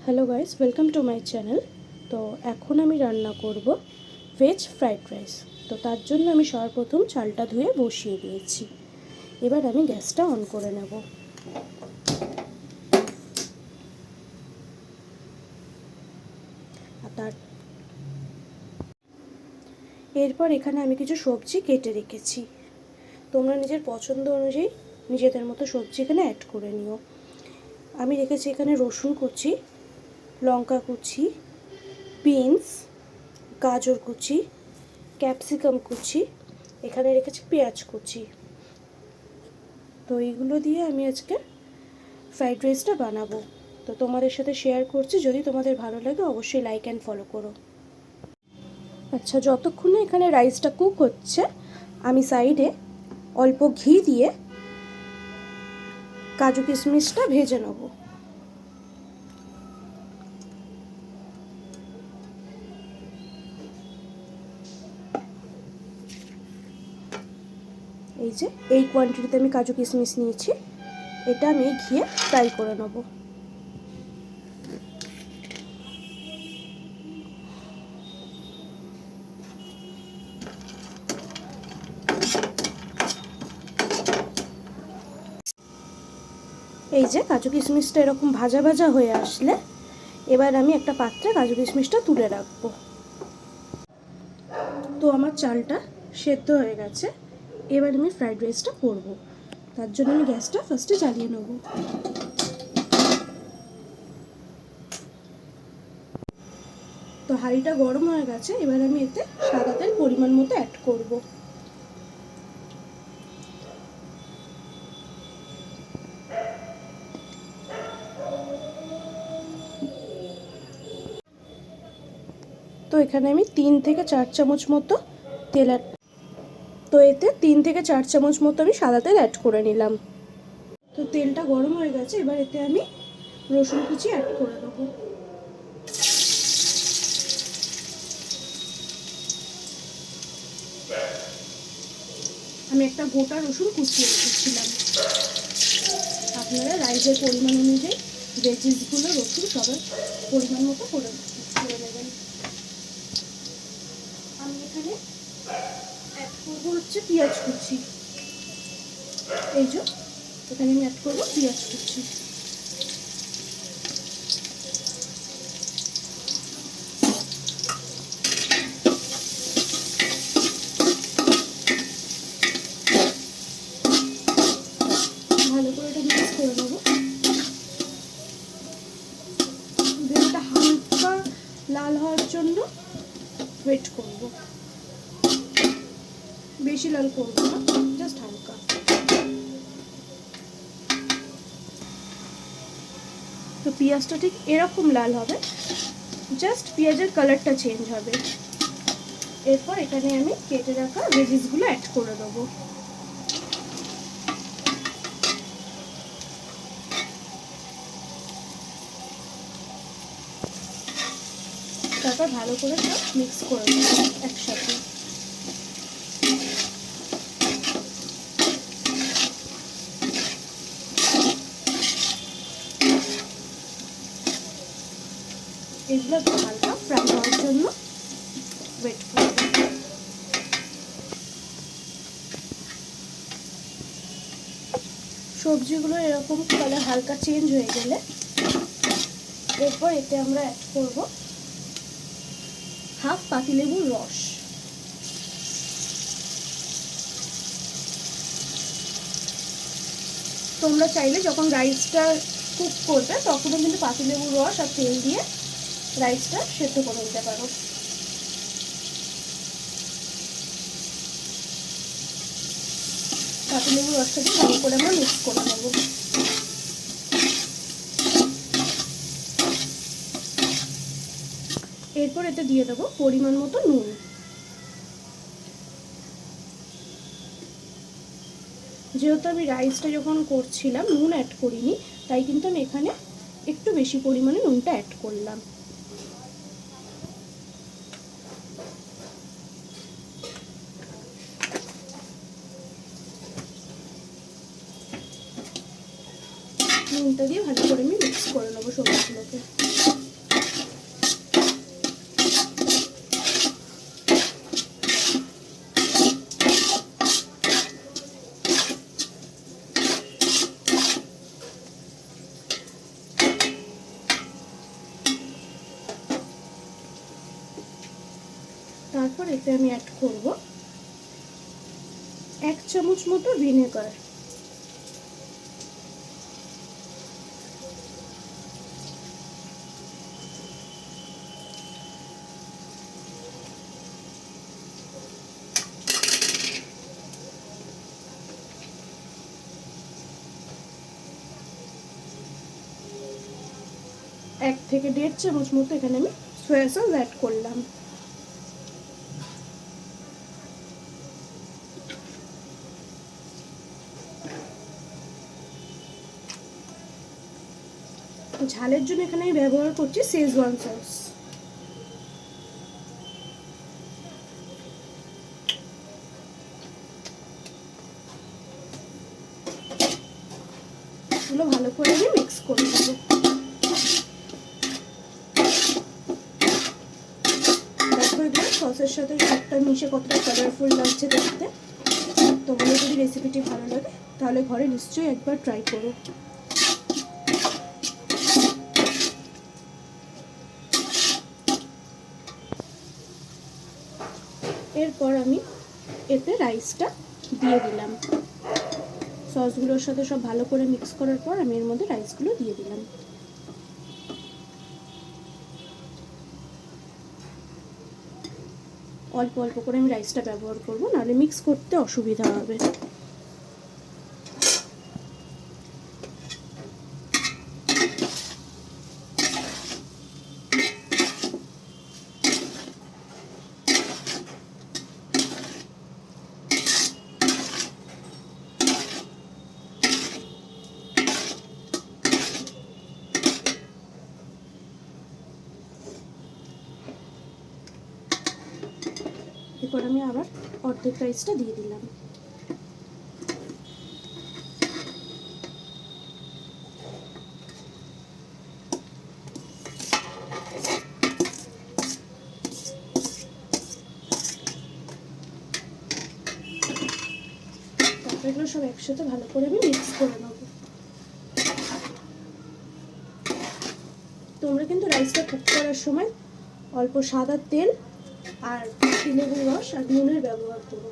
Hello guys, welcome to my channel. তো এখন আমি রান্না করব ভেজ ফ্রাইড রাইস। তো তার জন্য আমি সর্বপ্রথম চালটা ধুয়ে বসিয়ে দিয়েছি। এবার আমি গ্যাসটা অন করে নেব। এরপর এখানে আমি কিছু সবজি কেটে রেখেছি। তোমরা নিজের পছন্দ অনুযায়ী নিজেদের মতো সবজি এখানে অ্যাড করে নিও। আমি রেখেছি এখানে রসুন কুচি, লঙ্কা কুচি, বিনস, গাজর কুচি, ক্যাপসিকাম কুচি, এখানে রেখেছি পেঁয়াজ কুচি। তো এইগুলো দিয়ে আমি আজকে ফ্রাইড রাইসটা বানাবো। তো তোমাদের সাথে শেয়ার করছি, যদি তোমাদের ভালো লাগে অবশ্যই লাইক অ্যান্ড ফলো করো। আচ্ছা, যতক্ষণে এখানে রাইসটা কুক হচ্ছে আমি সাইডে অল্প ঘি দিয়ে কাজু কিশমিশটা ভেজে নেব। এই যে এই কোয়ান্টিটিতে আমি কাজু কিশমিশ নিয়েছি, এটা আমি ঘিয়ে ফ্রাই করে নেব। এই যে কাজু কিশমিশটা এরকম ভাজা ভাজা হয়ে আসলে এবার আমি একটা পাত্রে কাজু কিশমিশটা তুলে রাখবো। তো আমার চালটা সেদ্ধ হয়ে গেছে, এবার আমি ফ্রাইড রাইসটা করব। তার জন্য আমি গ্যাসটা ফার্স্টে জ্বালিয়ে নেব। তো হাঁড়িটা গরম হয়ে গেছে, এবার আমি এতে সাদা তেল পরিমাণ মতো অ্যাড করব। তো এখানে আমি 3 থেকে 4 চামচ মতো তেল এতে 3 থেকে 4 চামচ মতো আমি সাদা তেল অ্যাড করে নিলাম। তো তেলটা গরম হয়ে গেছে, এবার এতে আমি রসুন কুচি অ্যাড করে দেবো। আমি একটা গোটা রসুন কুচিয়ে রেখেছিলাম। আপনারা রাইসের পরিমাণ অনুযায়ী ভেজিসগুলো রসুন সবার পরিমাণ মতো করে নেবেন। আমি এখানে অ্যাড করবো হচ্ছে পেঁয়াজ কুচি। এই যে এখানে আমি অ্যাড করবো পেঁয়াজ কুচি। ভালো করে এটা মিক্স করে নেবো। এটা হালকা লাল হওয়ার জন্য ওয়েট করব, বেশি লাল করব না, জাস্ট হালকা। তো পেঁয়াজটা ঠিক এরকম লাল হবে, জাস্ট পেঁয়াজের কালারটা চেঞ্জ হবে। এরপর এখানে আমি কেটে রাখা ভেজিসগুলো অ্যাড করে দেবো। তারপর ভালো করে সব মিক্স করে দেবো একসাথে। এগুলো হালকা ফ্রাই হওয়ার জন্য ওয়েট করব। সবজিগুলো এরকম কালার হালকা চেঞ্জ হয়ে গেলে এরপর এতে আমরা অ্যাড করব হাফ পাতিলেবুর রস। তোমরা চাইলে যখন রাইসটা কুক করবে তখনও কিন্তু পাতিলেবুর রস আর তেল দিয়ে রাইসটা সেদ্ধ করে নিতে পারো। পাতিলেবুর রসটা দিয়ে ভালো করে আমরা মিক্স করে নেব। এরপর এতে দিয়ে দেবো পরিমাণ মতো নুন। যেহেতু আমি রাইসটা যখন করছিলাম নুন অ্যাড করিনি, তাই কিন্তু আমি এখানে একটু বেশি পরিমাণে নুনটা অ্যাড করলাম। নুনটা দিয়ে ভালো করে আমি মিক্স করে নেবো সবজিগুলোকে। তারপর এতে আমি অ্যাড করব 1 চামচ মতো ভিনেগার। এক থেকে 1.5 চামচ মতো এখানে আমি সয়া সস অ্যাড করলাম। ঝালের জন্য এখানে আমি ব্যবহার করছি শেজওয়ান সস। এগুলো ভালো করে আমি মিক্স করে দেবো। দেখো এগুলো সসের সাথে সবটা মিশে কতটা কালারফুল লাগছে দেখতে। তোমাদের যদি রেসিপিটি ভালো লাগে তাহলে ঘরে নিশ্চয়ই একবার ট্রাই করো। এরপর আমি এতে রাইসটা দিয়ে দিলাম। সসগুলোর সাথে সব ভালো করে মিক্স করার পর আমি এর মধ্যে রাইসগুলো দিয়ে দিলাম। অল্প অল্প করে আমি রাইসটা ব্যবহার করব, নাহলে মিক্স করতে অসুবিধা হবে। এরপর আমি আবার অর্ধেক রাইসটা দিয়ে দিলাম। তারপর এগুলো সব একসাথে ভালো করে আমি মিক্স করে নেব। তোমরা কিন্তু রাইসটা কুক করার সময় অল্প সাদা তেল আর লেবুর রস আর নুনের ব্যবহার করো,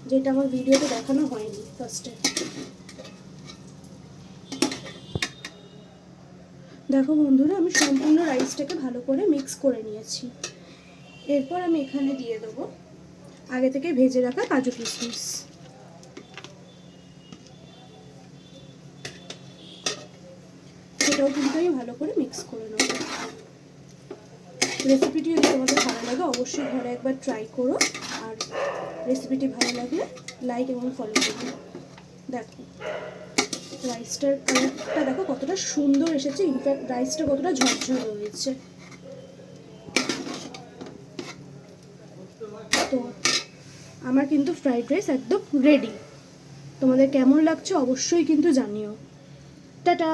যেটা আমার ভিডিওতে দেখানো হয়নি ফার্স্টে। দেখো বন্ধুরা, আমি সম্পূর্ণ রাইসটাকে ভালো করে মিক্স করে নিয়েছি। এরপর আমি এখানে দিয়ে দেবো আগে থেকে ভেজে রাখা কাজু কিশমিশ। সেটাও কিন্তু আমি ভালো করে মিক্স করে নেব। রেসিপিটি যদি তোমাদের ভালো লাগে অবশ্যই ঘরে একবার ট্রাই করো, আর রেসিপিটি ভালো লাগলে লাইক এবং ফলো করো। দেখো রাইসটার কালারটা দেখো কতটা সুন্দর এসেছে, ইনফ্যাক্ট রাইসটা কতটা ঝরঝরে হয়েছে। তো আমার কিন্তু ফ্রাইড রাইস একদম রেডি। তোমাদের কেমন লাগছে অবশ্যই কিন্তু জানিও। টাটা।